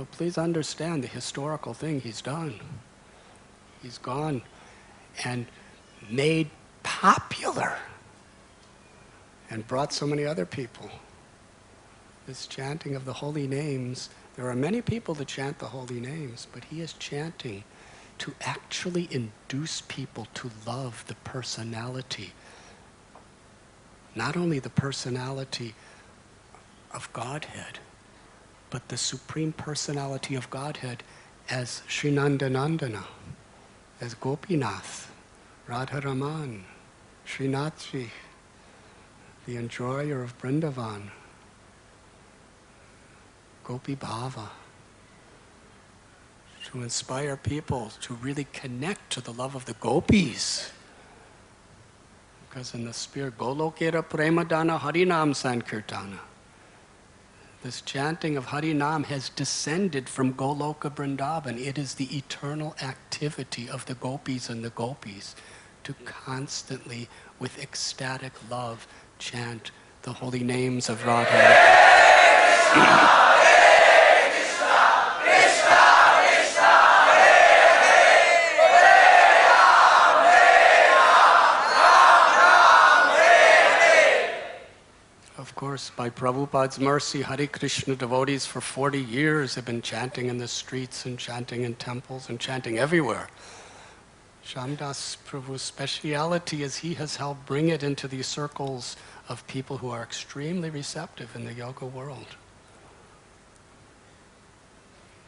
So please understand the historical thing he's done. He's gone and made popular and brought so many other people. This chanting of the holy names, there are many people that chant the holy names, but he is chanting to actually induce people to love the personality. Not only the personality of Godhead, but the Supreme Personality of Godhead as Srinandanandana, as Gopinath, Radharaman, Srinathji, the enjoyer of Vrindavan, Gopi Bhava, to inspire people to really connect to the love of the gopis. Because in the spirit, Golokera Premadana Harinam Sankirtana, this chanting of Harinam has descended from Goloka Vrindavan. It is the eternal activity of the gopis and the gopis to constantly, with ecstatic love, chant the holy names of Radha. Of course, by Prabhupada's mercy, Hare Krishna devotees for 40 years have been chanting in the streets and chanting in temples and chanting everywhere. Shamdas Prabhu's speciality is he has helped bring it into these circles of people who are extremely receptive in the yoga world.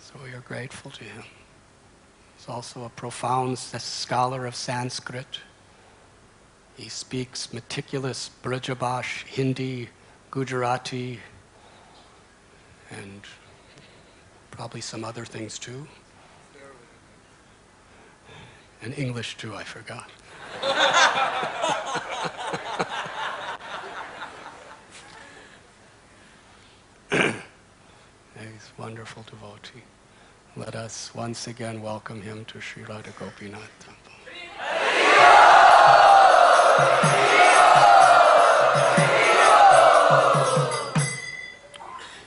So we are grateful to him. He's also a profound scholar of Sanskrit. He speaks meticulous Brajabash, Hindi, Gujarati, and probably some other things too. And English too, I forgot. He's a wonderful devotee. Let us once again welcome him to Sri Radha Gopinath Temple.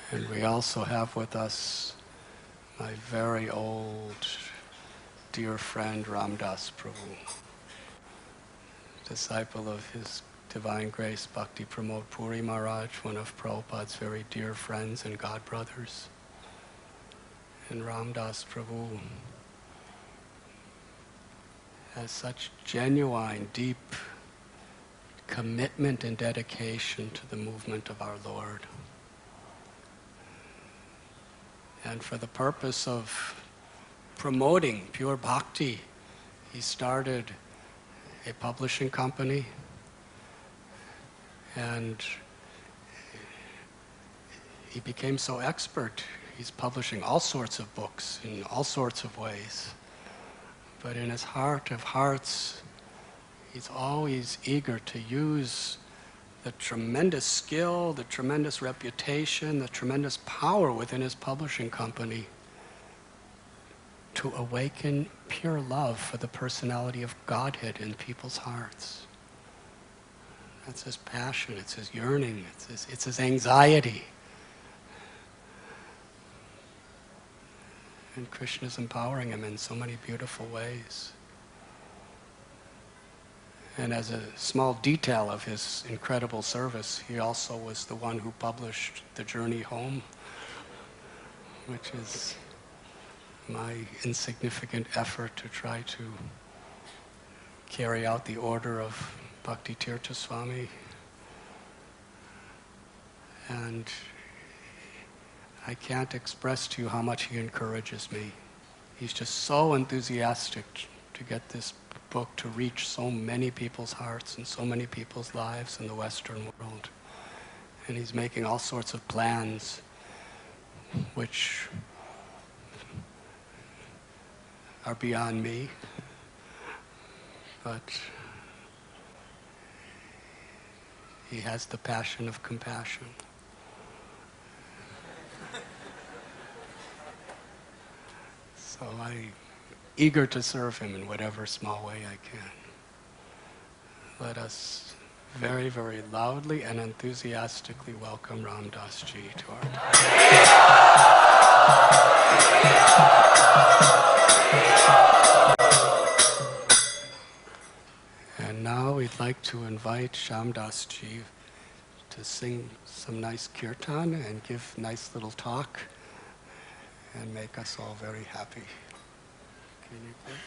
And we also have with us my very old dear friend Ramdas Prabhu, disciple of His Divine Grace Bhakti Pramod Puri Maharaj, one of Prabhupada's very dear friends and godbrothers. And Ramdas Prabhu has such genuine, deep commitment and dedication to the movement of our Lord. And for the purpose of promoting pure bhakti, he started a publishing company, and he became so expert. He's publishing all sorts of books in all sorts of ways. But in his heart of hearts, he's always eager to use the tremendous skill, the tremendous reputation, the tremendous power within his publishing company to awaken pure love for the personality of Godhead in people's hearts. That's his passion, it's his yearning, it's his anxiety. And Krishna is empowering him in so many beautiful ways. And as a small detail of his incredible service, he also was the one who published The Journey Home, which is my insignificant effort to try to carry out the order of Bhakti Tirtha Swami. And I can't express to you how much he encourages me. He's just so enthusiastic to get this book to reach so many people's hearts and so many people's lives in the Western world. And he's making all sorts of plans which are beyond me, but he has the passion of compassion. So I'm eager to serve him in whatever small way I can. Let us very, very loudly and enthusiastically welcome Ramdas Ji to our time. And now we'd like to invite Shamdas Ji to sing some nice kirtan and give nice little talk and make us all very happy. Can you please?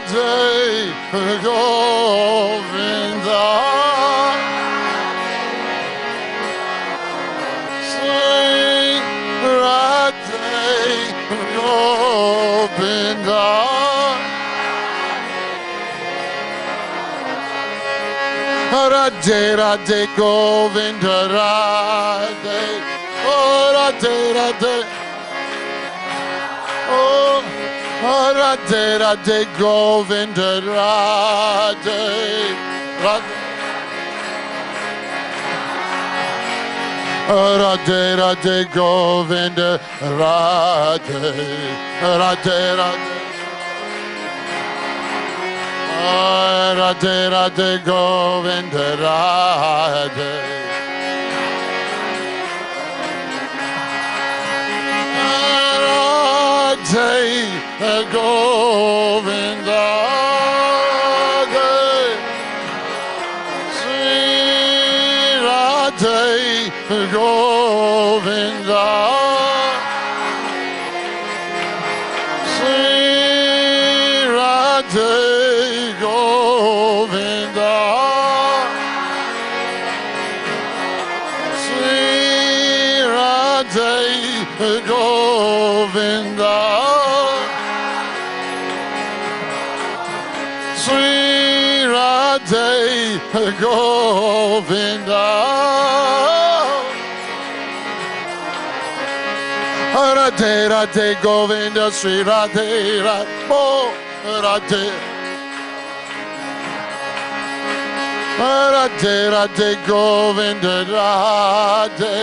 Radhe Govinda. Sri Radhe Govinda. Radhe Radhe Govinda Radhe. Oh Radhe Radhe. Oh Radhe Radhe Govinda Radhe. Radhe Radhe Radhe Govinda Radhe. Radhe Radhe. Radhe Radhe Govinda Radhe. Radhe Govinda Sri Radhe Govinda Sri Radhe Govinda Sri Radhe Govinda Sri Radhe Govinda Radhe Radhe Govinda Sri Radhe Radhe Radhe Radhe Radhe Govinda Radhe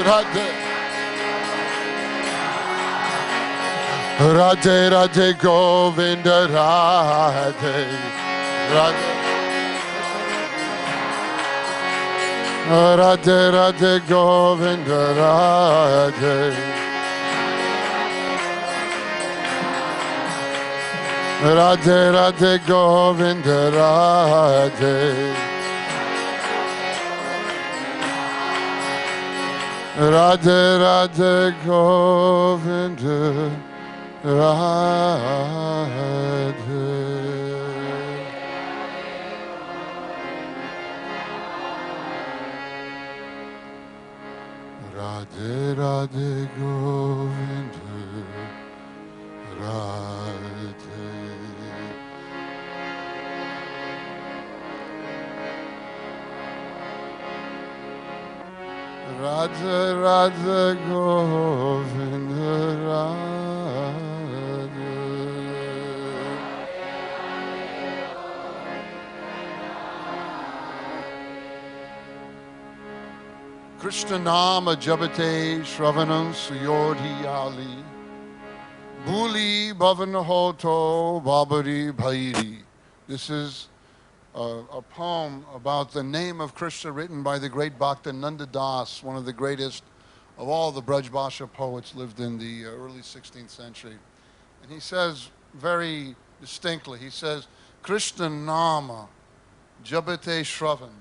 Radhe Radhe Radhe Govinda Radhe Radhe Radhe Radhe Govinda Radhe Radhe Radhe Govinda Radhe Radhe Radhe Govinda Radhe. Radhe Radhe Govinda Radhe. Radhe Radhe Govinda Radhe. Krishna Nama Jabate Shravanam Suyodhi Ali Buli Bhavan Hoto Babari Bhairi. This is a poem about the name of Krishna written by the great Bhaktananda Das, one of the greatest of all the Braj Bhasha poets lived in the early 16th century. And he says very distinctly, he says, Krishna Nama Jabate Shravan.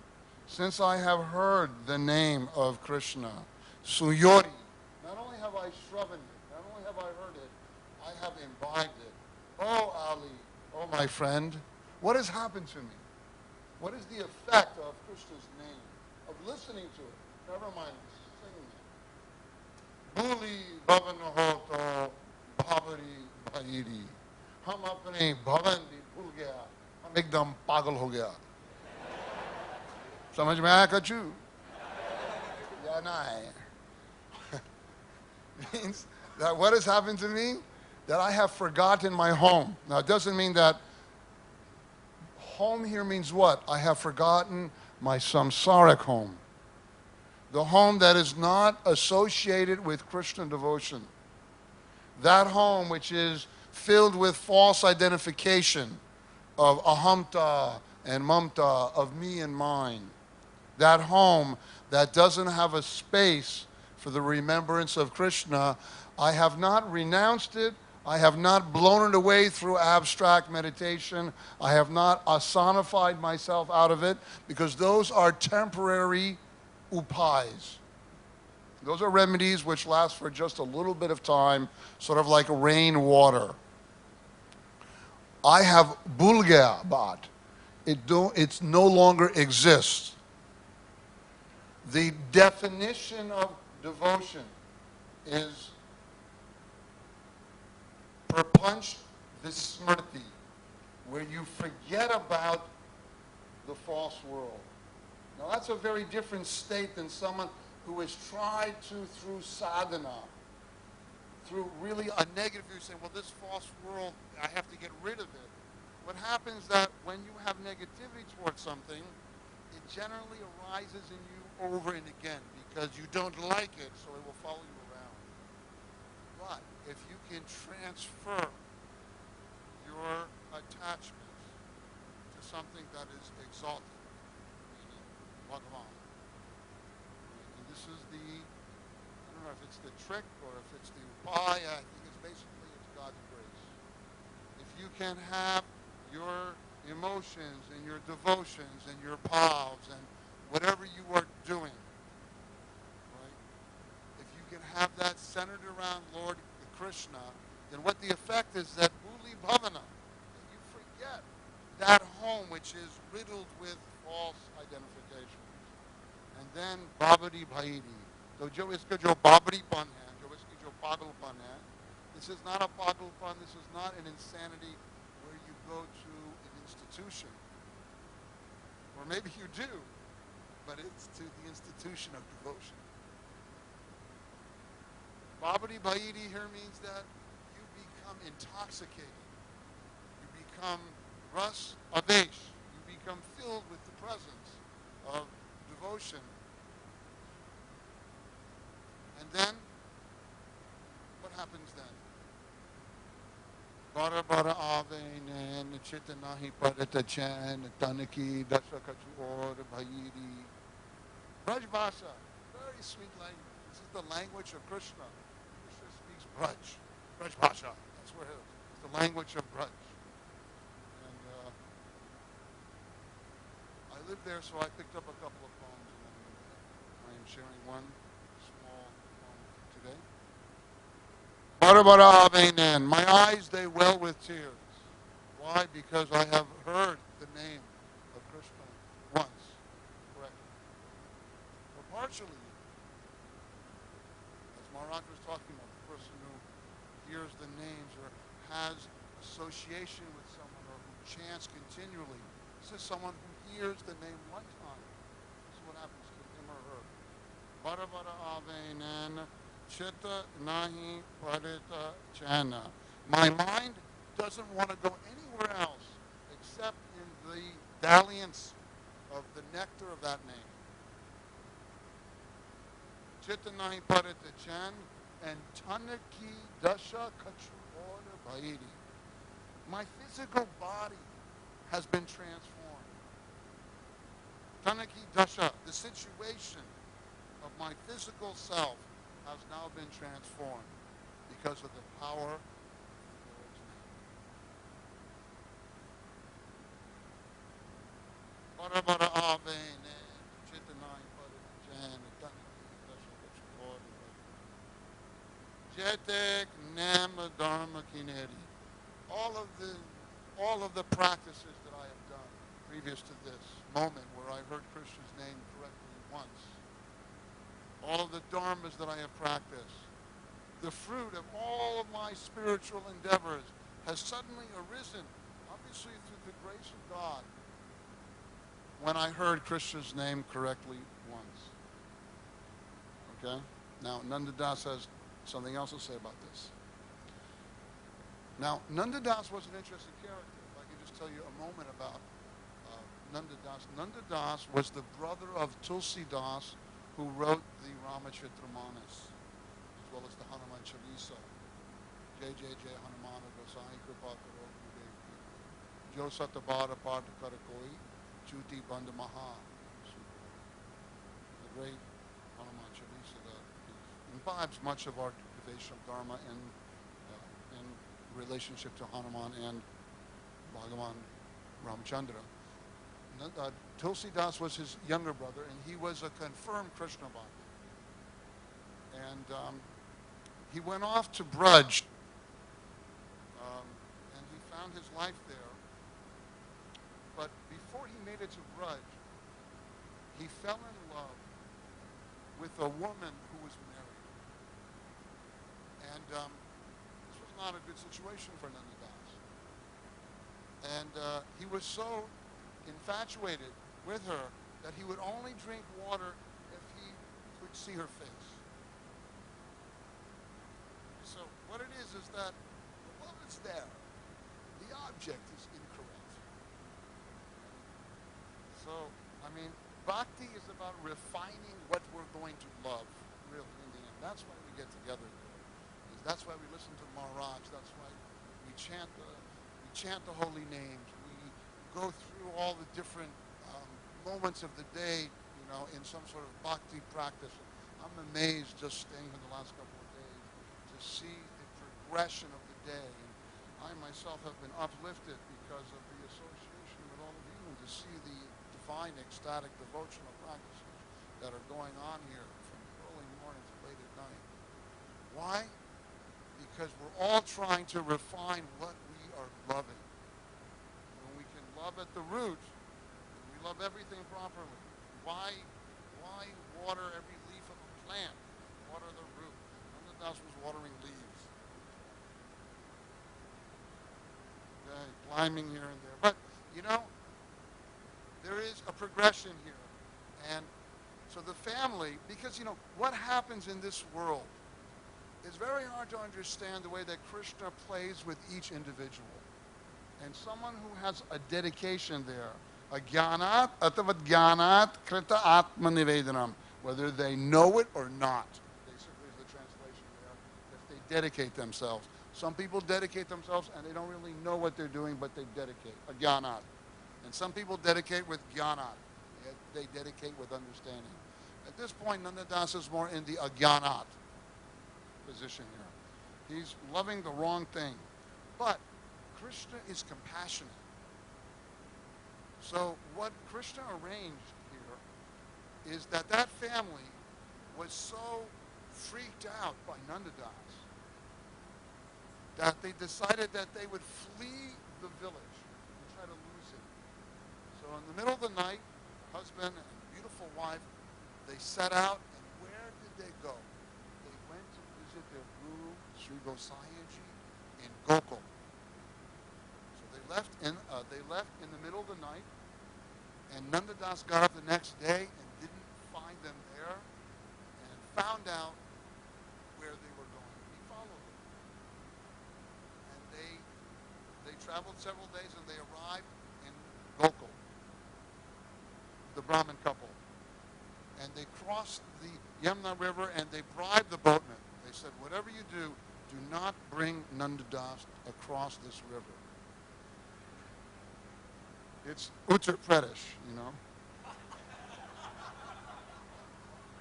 Since I have heard the name of Krishna, Suyori, not only have I shravan it, not only have I heard it, I have imbibed it. Oh Ali, oh my friend, what has happened to me? What is the effect of Krishna's name, of listening to it? Never mind singing it. Buli bhavan hoto bhavari bhairi. Hum apne bhavan bhi bhul gaya. Hum ekdam pagal ho gaya. समझ में आया कछु? या ना आया? Means that what has happened to me? That I have forgotten my home. Now it doesn't mean that home here means what? I have forgotten my samsaric home. The home that is not associated with Krishna devotion. That home which is filled with false identification of ahamta and mamta, of me and mine. That home that doesn't have a space for the remembrance of Krishna, I have not renounced it, I have not blown it away through abstract meditation, I have not asanified myself out of it, because those are temporary upais. Those are remedies which last for just a little bit of time, sort of like rainwater. I have Bulga Bhat. It's no longer exists. The definition of devotion is perpunch vismrti, where you forget about the false world. Now that's a very different state than someone who has tried to, through sadhana, through really a negative view, saying, well, this false world, I have to get rid of it. What happens is that when you have negativity towards something, it generally arises in you over and again because you don't like it, so it will follow you around. But if you can transfer your attachments to something that is exalted, meaning Bhagavan, and this is the, I don't know if it's the trick or if it's the upaya, I think it's basically it's God's grace. If you can have your emotions and your devotions and your bhavs and whatever you are doing, right? If you can have that centered around Lord Krishna, then what the effect is that Uli Bhavana, that you forget that home which is riddled with false identifications. And then Babadi Bhairi. So jo iska jo Babadi Pan hai, jo iski jo Pagalpan hai, this is not a Pagalpan, this is not an insanity where you go to an institution. Or maybe you do, but it's to the institution of devotion. Babadi Bhairi here means that you become intoxicated. You become ras avesh. You become filled with the presence of devotion. And then, what happens then? Bara bara ave nen chitanahi parita chan tanaki dasakatu or bhairi. Braj Bhasha, very sweet language. This is the language of Krishna. Krishna speaks Braj Bhasha. That's where it's the language of Braj. And I lived there, so I picked up a couple of poems, and I am sharing one small poem today. Bara bara avenan. My eyes, they well with tears. Why? Because I have heard the name of Krishna once, correctly. Or partially, as Maharaj was talking about, the person who hears the names or has association with someone or who chants continually. This is someone who hears the name one time. This is what happens to him or her. Bara bara avenan. Chitta nahi parita chana. My mind doesn't want to go anywhere else except in the dalliance of the nectar of that name. Chitta nahi parita chan and tanaki dasha kachuora bhairi. My physical body has been transformed. Tanaki dasha, the situation of my physical self has now been transformed because of the power of the Lord's name. Bara bara ave ne chitanai bara jan jetek nam dharma kineri. All of the practices that I have done previous to this moment where I heard Krishna's name correctly once, all of the dharmas that I have practiced, the fruit of all of my spiritual endeavors has suddenly arisen, obviously through the grace of God, when I heard Krishna's name correctly once. Okay? Now, Nanda Das has something else to say about this. Now, Nanda Das was an interesting character. If I could just tell you a moment about Nanda Das. Nanda Das was the brother of Tulsi Das, who wrote the Ramachitramanas, as well as the Hanuman Chalisa. Jai Jai Jai Hanumana Gosai Kripa Karo Gurudev Jo Satabara Parta Karakoi Chuti Banda Maha. The great Hanuman Chalisa that imbibes much of our Vaishnava Dharma in relationship to Hanuman and Bhagavan Ramchandra. Tulsi Das was his younger brother, and he was a confirmed Krishna Bhakta. And he went off to Braj, and he found found his life there. But before he made it to Braj, he fell in love with a woman who was married. And this was not a good situation for Nanda Das. And he was so infatuated with her that he would only drink water if he could see her face. So what it is that the love is there. The object is incorrect. So, I mean, bhakti is about refining what we're going to love, really, in the end. That's why we get together. That's why we listen to Maharaj. That's why we chant the holy names. We go through all the different moments of the day, in some sort of bhakti practice. I'm amazed just staying here the last couple of days to see the progression of the day. And I myself have been uplifted because of the association with all of you and to see the divine, ecstatic, devotional practices that are going on here from early morning to late at night. Why? Because we're all trying to refine what we are loving. When we can love at the root, we love everything properly. Why water every leaf of a plant? Water the root. Nanda Das was watering leaves. Okay, climbing here and there. But, there is a progression here. And so the family, because, what happens in this world, it's very hard to understand the way that Krishna plays with each individual. And someone who has a dedication there, a jnanat atavat jnanat krita atma nivedanam, whether they know it or not, basically is the translation there, if they dedicate themselves. Some people dedicate themselves and they don't really know what they're doing, but they dedicate, a jnanat. And some people dedicate with jnanat. They dedicate with understanding. At this point, Nanda Das is more in the ajnanat position here. He's loving the wrong thing. But Krishna is compassionate. So what Krishna arranged here is that family was so freaked out by Nanda Das that they decided that they would flee the village and try to lose him. So in the middle of the night, husband and beautiful wife, they set out, and where did they go? They went to visit their guru, Sri Gosaiyaji, in Gokul. So they left in the middle of the night, and Nanda Das got up the next day and didn't find them there, and found out where they were going. He followed them. And they traveled several days, and they arrived in Gokul, the Brahmin couple. And they crossed the Yamuna River, and they bribed the boatmen. They said, whatever you do not bring Nanda Das across this river. It's Uttar Pradesh,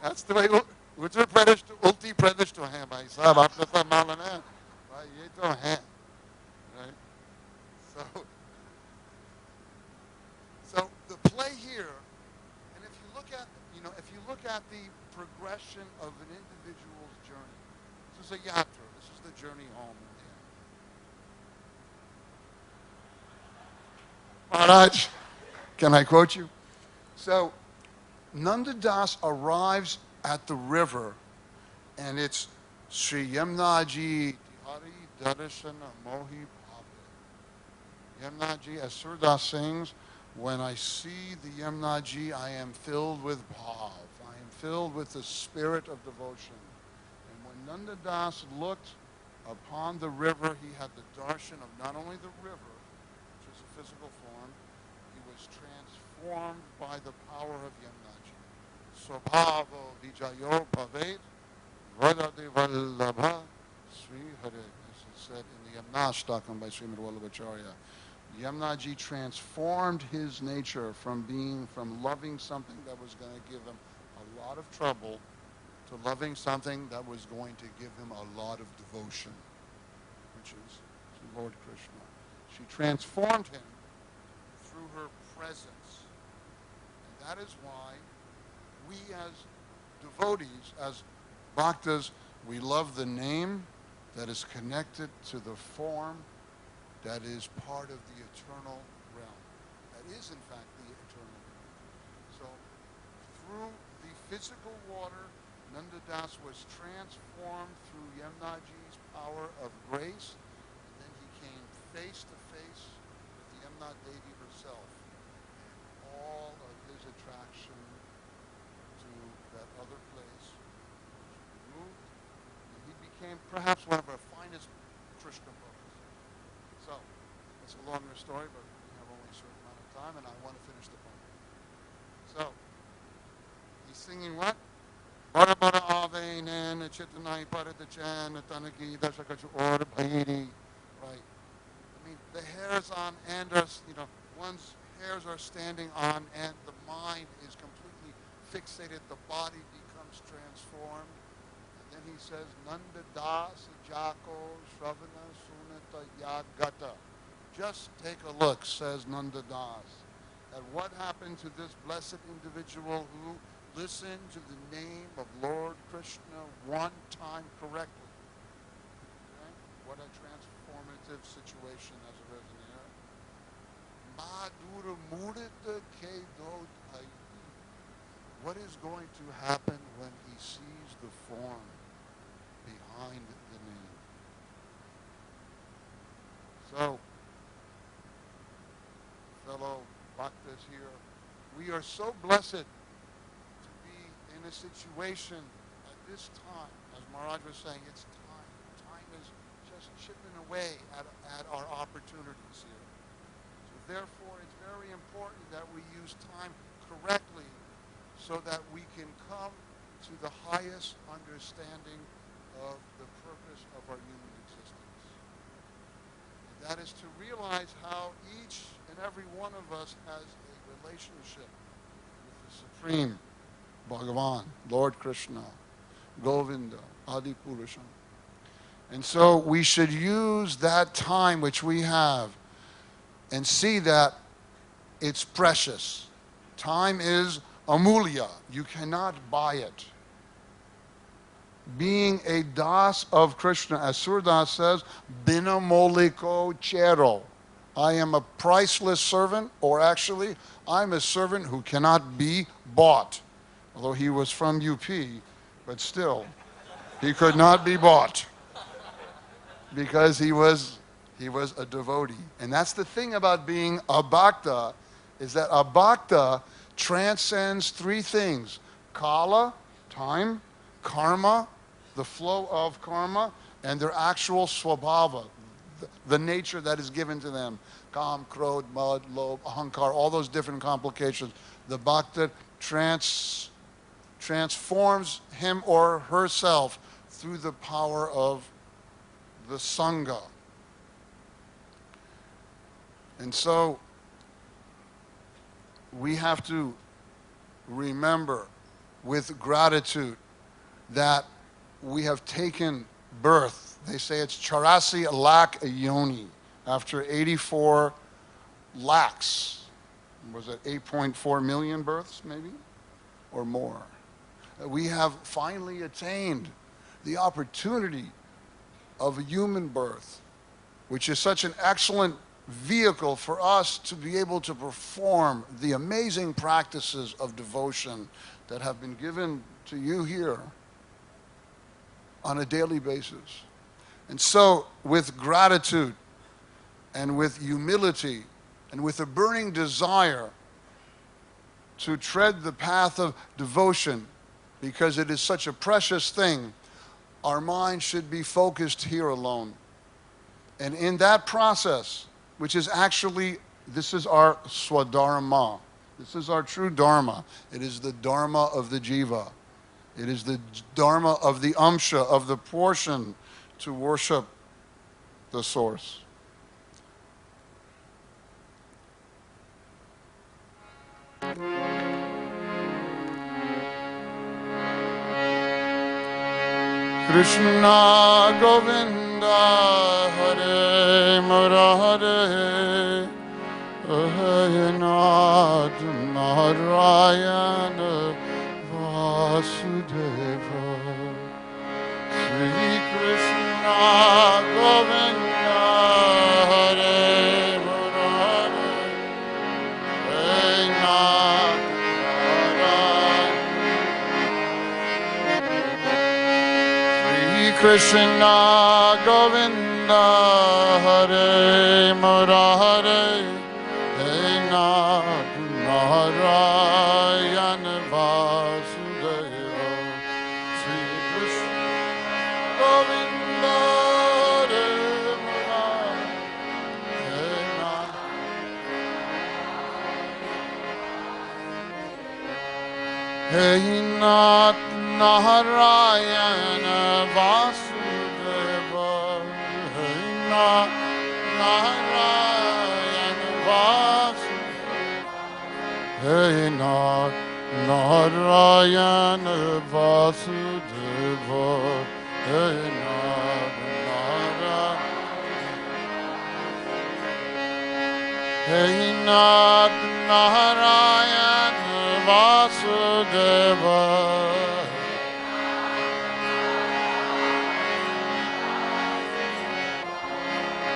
That's the way Uttar Pradesh to Ulti Pradesh to hai, bhai sahab. Aapne to malan hai. Bhai, ye to hai. Right? So the play here, and if you look at the progression of an individual's journey, this is a yatra. This is the journey home in the end. Maharaj, can I quote you? So Nanda Das arrives at the river, and it's Sri Yamnaji Tihari Darshana Mohi Bhave. Yamnaji, as Surdas sings, when I see the Yamnaji, I am filled with bhav. I am filled with the spirit of devotion. And when Nanda Das looked upon the river, he had the darshan of not only the river, which is a physical form, he was transformed by the power of Yamnaji. Swabhavo vijayo bhavet vadade vallabha Sri Hare. This is said in the Yamnashtakam by Srimad Vallabhacharya. Yamnaji transformed his nature from loving something that was going to give him a lot of trouble to loving something that was going to give him a lot of devotion, which is Lord Krishna. She transformed him through her presence. And that is why we as devotees, as bhaktas, we love the name that is connected to the form that is part of the eternal realm. That is, in fact, the eternal realm. So, through the physical water, Nanda Das was transformed through Yamnaji's power of grace, and then he came face to face with the Yamna Devi herself, and all of his attraction to that other place was removed, and he became perhaps one of our finest Krishna poets. So, it's a longer story, but we have only a certain amount of time, and I want to finish the poem. So, he's singing what? Bara bara ave nan chitanai paradachan tanaki dashakachu or bhairi. Right. I mean, the hairs on Andras, one's hairs are standing on, and the mind is completely fixated. The body becomes transformed. And then he says, Nanda Das Jako Shravana Sunata Yagata. Just take a look, says Nanda Das, at what happened to this blessed individual who listened to the name of Lord Krishna one time correctly. Okay? What a transformative situation as a resonator. Madhura mudita ke dod ai. What is going to happen when he sees the form behind the name? So, fellow bhaktas here, we are so blessed in a situation at this time, as Maharaj was saying, it's time. Time is just chipping away at our opportunities here. So therefore, it's very important that we use time correctly so that we can come to the highest understanding of the purpose of our human existence. And that is to realize how each and every one of us has a relationship with the Supreme Bhagavan, Lord Krishna, Govinda, Adi Purusham. And so we should use that time which we have and see that it's precious. Time is amulya. You cannot buy it. Being a das of Krishna, as Surdas says, bina moliko chero. I am a priceless servant, or actually, I'm a servant who cannot be bought. Although he was from UP, but still, he could not be bought because he was a devotee. And that's the thing about being a bhakta, is that a bhakta transcends three things: kala, time; karma, the flow of karma; and their actual swabhava, the nature that is given to them. Kam, krodh, mad, lobh, ahankar, all those different complications. The bhakta transforms him or herself through the power of the Sangha. And so we have to remember with gratitude that we have taken birth. They say it's 84 lakh yoni, after 84 lakhs. Was it 8.4 million births maybe? Or more. We have finally attained the opportunity of a human birth, which is such an excellent vehicle for us to be able to perform the amazing practices of devotion that have been given to you here on a daily basis. And so, with gratitude and with humility and with a burning desire to tread the path of devotion, because it is such a precious thing, our mind should be focused here alone. And in that process, which is actually, this is our swadharma. This is our true dharma. It is the dharma of the jiva. It is the dharma of the amsha, of the portion, to worship the source. Krishna Govinda Hare Murare Ayanath Narayana Vasudeva. Sri Krishna Govinda Hare Krishna Govinda Hare Murare Hey Nath Narayana Vasudeva Sri Krishna Govinda Hare Murare Hey Nath Hey Nath Narayana Vasudeva Hey Nath Narayana Vasudeva Hey Nath Narayana Vasudeva Hey Nath Narayana Hey Nath Narayana Vasudeva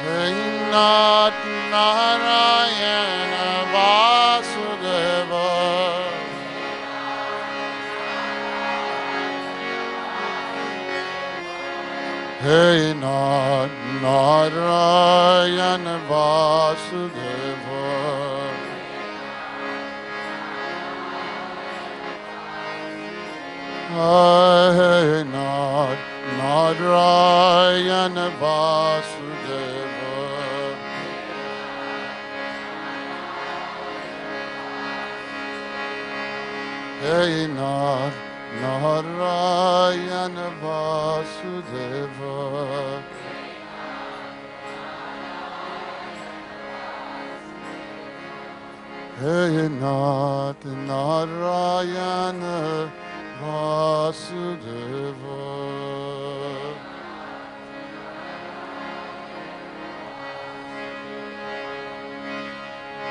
Hey Nath Narayana Vasudeva Hey Nath Narayana Vasudeva Hey Nath Narayana Vasudeva Hey Nath Narayana Vasudeva Hey Nath Narayana Vasudeva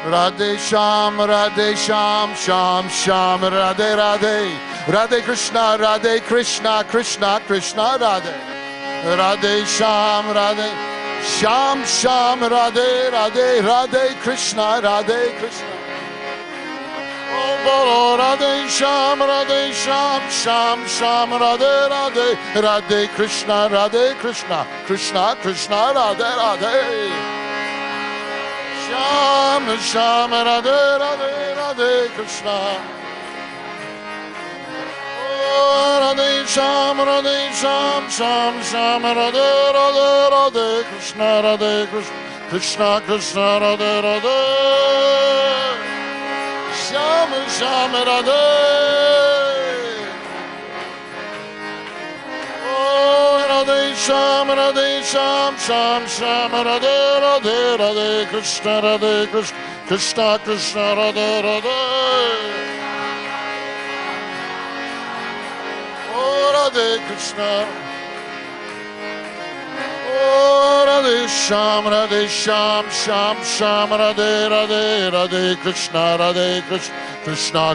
Radhe Sham, Sham Sham, Radhe Radhe Radhe Krishna, Krishna Krishna Radhe Radhe Sham, Sham Sham, Radhe Radhe Radhe Krishna Oh Bolo Radhe Sham, Sham Sham, Radhe Radhe Radhe Krishna Krishna Radhe Radhe Sham Sham Radhe Radhe Krishna Oh Radhe Sham Sham Radhe Radhe Krishna Krishna Radhe Radhe Sham Sham Radhe Radhe Sham Sham Radhe Radhe Krishna Krishna Radhe Radhe Oh Radhe Krishna Oh Radhe Sham Sham Radhe Radhe Krishna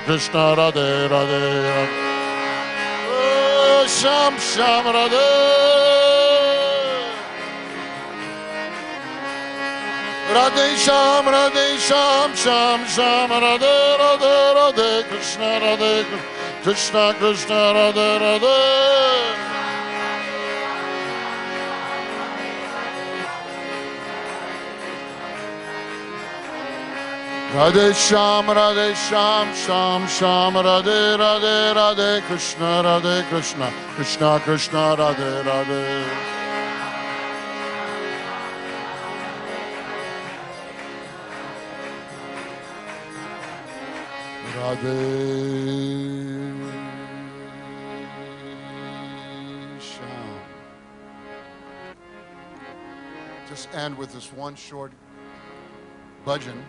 Krishna Radhe Radhe Oh Sham Sham Radhe Radhe Sham Sham Radhe Radhe Krishna Krishna Radhe Radhe Radhe Sham Sham Radhe Radhe Krishna Krishna Radhe Radhe Radhe Sham. Just end with this one short bhajan.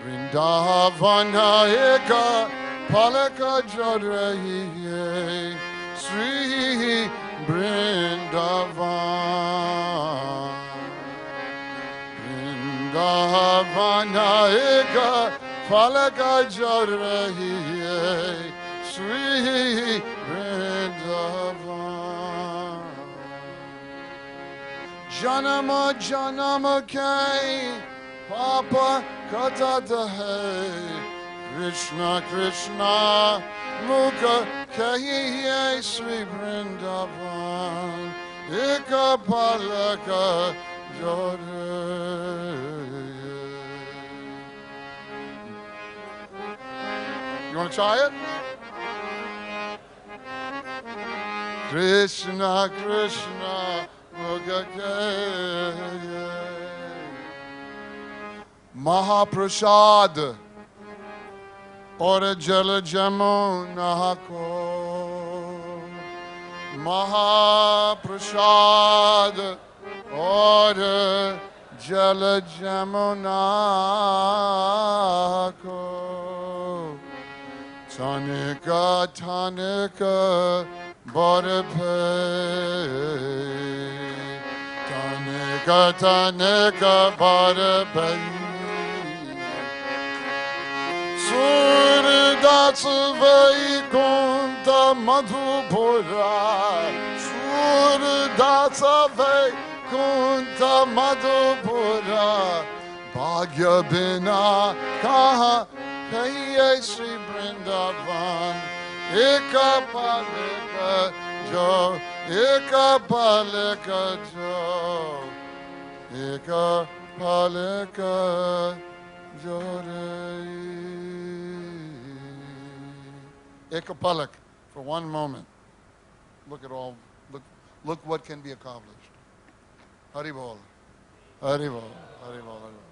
Vrindavana eka palaka jod rahi hai Sri Vrindavan Vrindavana eka palaka jod rahi hai Sri Vrindavan Janama Janama kai Papa Katata hai Krishna Krishna Mukha Kahiye Sri Vrindavan Eka Palaka Jore. You want to try it? Krishna Krishna Mukha Kahiye Mahaprasad और जल जमुना को महाप्रसाद और जल जमुना को तनिक बर्फ तनिक बर्फ Surdas Vaikunta Madhupura Surdas Vaikunta Madhupura Bhagya Bina Kaha Kaiye Sri Vrindavan Eka Palika Jo Eka Palika Jo Eka Palika Jore. Ekapalak, for one moment. Look at all, look what can be accomplished. Haribol, Haribol, Haribol, Haribol.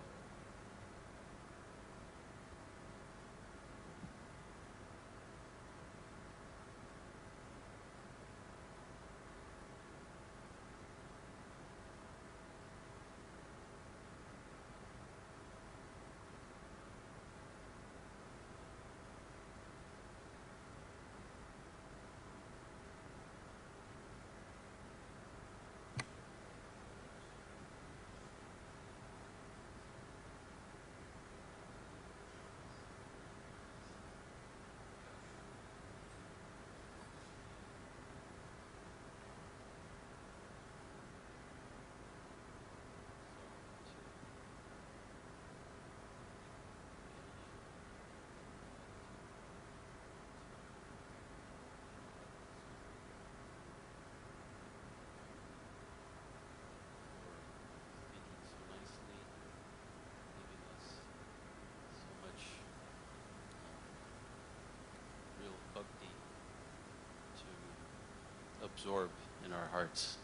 Absorb in our hearts.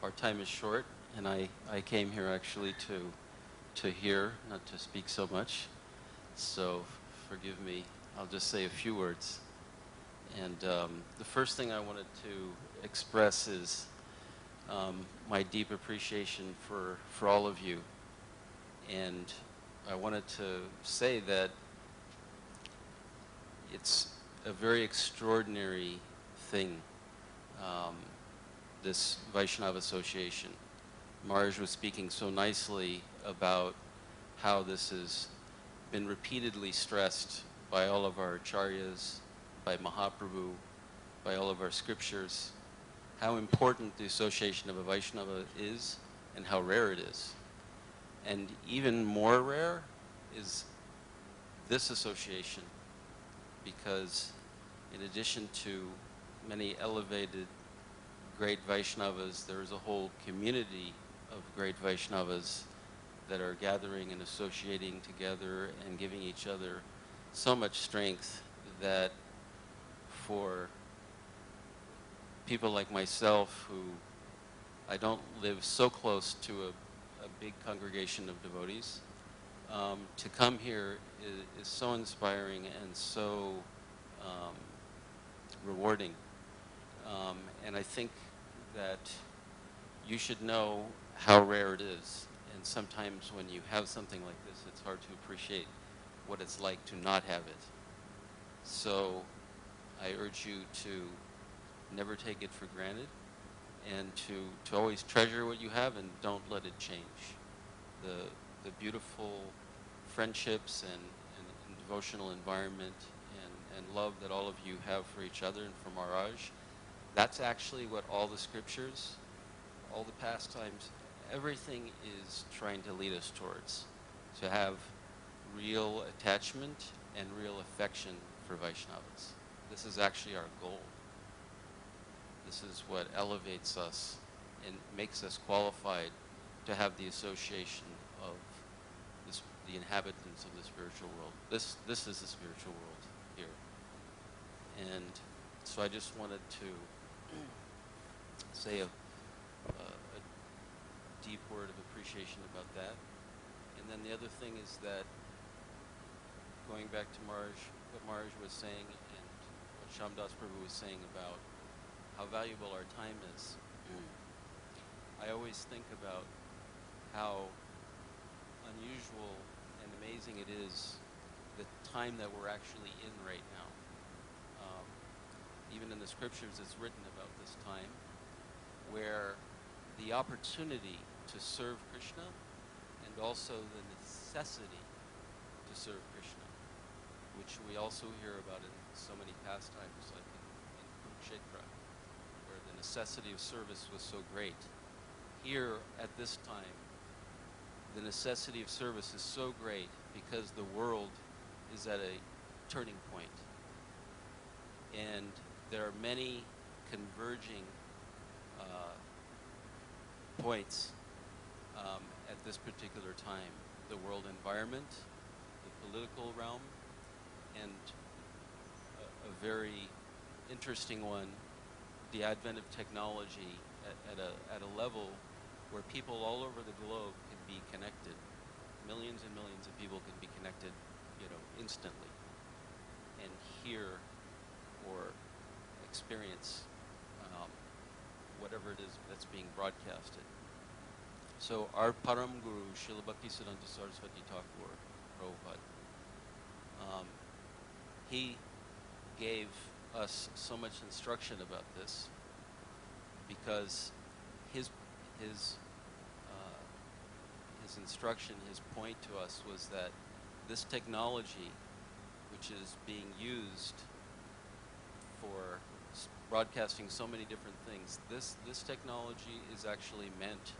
Our time is short, and I came here actually to hear, not to speak so much. So forgive me. I'll just say a few words. And the first thing I wanted to express is my deep appreciation for all of you. And I wanted to say that it's a very extraordinary thing, this Vaishnava association. Maharaj was speaking so nicely about how this has been repeatedly stressed by all of our acharyas, by Mahaprabhu, by all of our scriptures, how important the association of a Vaishnava is and how rare it is. And even more rare is this association, because in addition to many elevated great Vaishnavas, there is a whole community of great Vaishnavas that are gathering and associating together and giving each other so much strength that for people like myself, who I don't live so close to a big congregation of devotees, to come here is so inspiring and so rewarding. And I think that you should know how rare it is. And sometimes when you have something like this, it's hard to appreciate what it's like to not have it. So I urge you to never take it for granted, and to always treasure what you have and don't let it change. The beautiful friendships and devotional environment and love that all of you have for each other and for Maharaj, that's actually what all the scriptures, all the pastimes, everything is trying to lead us towards. To have real attachment and real affection for Vaishnavas. This is actually our goal. This is what elevates us and makes us qualified to have the association of the inhabitants of the spiritual world. This is the spiritual world here. And so I just wanted to say a deep word of appreciation about that. And then the other thing is that, going back to what Marj was saying and what Shamdas Prabhu was saying about how valuable our time is, I always think about how unusual and amazing it is, the time that we're actually in right now. Even in the scriptures it's written about this time, where the opportunity to serve Krishna and also the necessity to serve Krishna, which we also hear about in so many pastimes, like in Kurukshetra, where the necessity of service was so great. Here, at this time, the necessity of service is so great because the world is at a turning point. And there are many converging points at this particular time. The world environment, the political realm, and a very interesting one, the advent of technology at a level where people all over the globe can be connected. Millions and millions of people can be connected, instantly, and hear or experience whatever it is that's being broadcasted. So our Param Guru, Srila Bhaktisiddhanta Saraswati Thakur Prabhupada, he gave us so much instruction about this because his instruction, his point to us was that this technology, which is being used for broadcasting so many different things, this technology is actually meant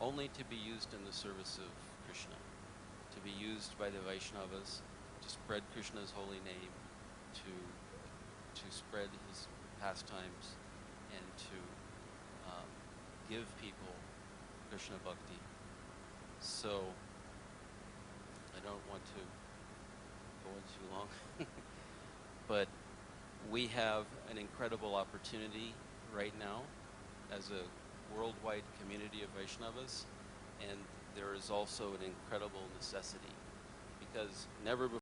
only to be used in the service of Krishna, to be used by the Vaishnavas, to spread Krishna's holy name, to spread his pastimes, and to give people Krishna bhakti. So I don't want to go on too long, but we have an incredible opportunity right now as a worldwide community of Vaishnavas, and there is also an incredible necessity, because never before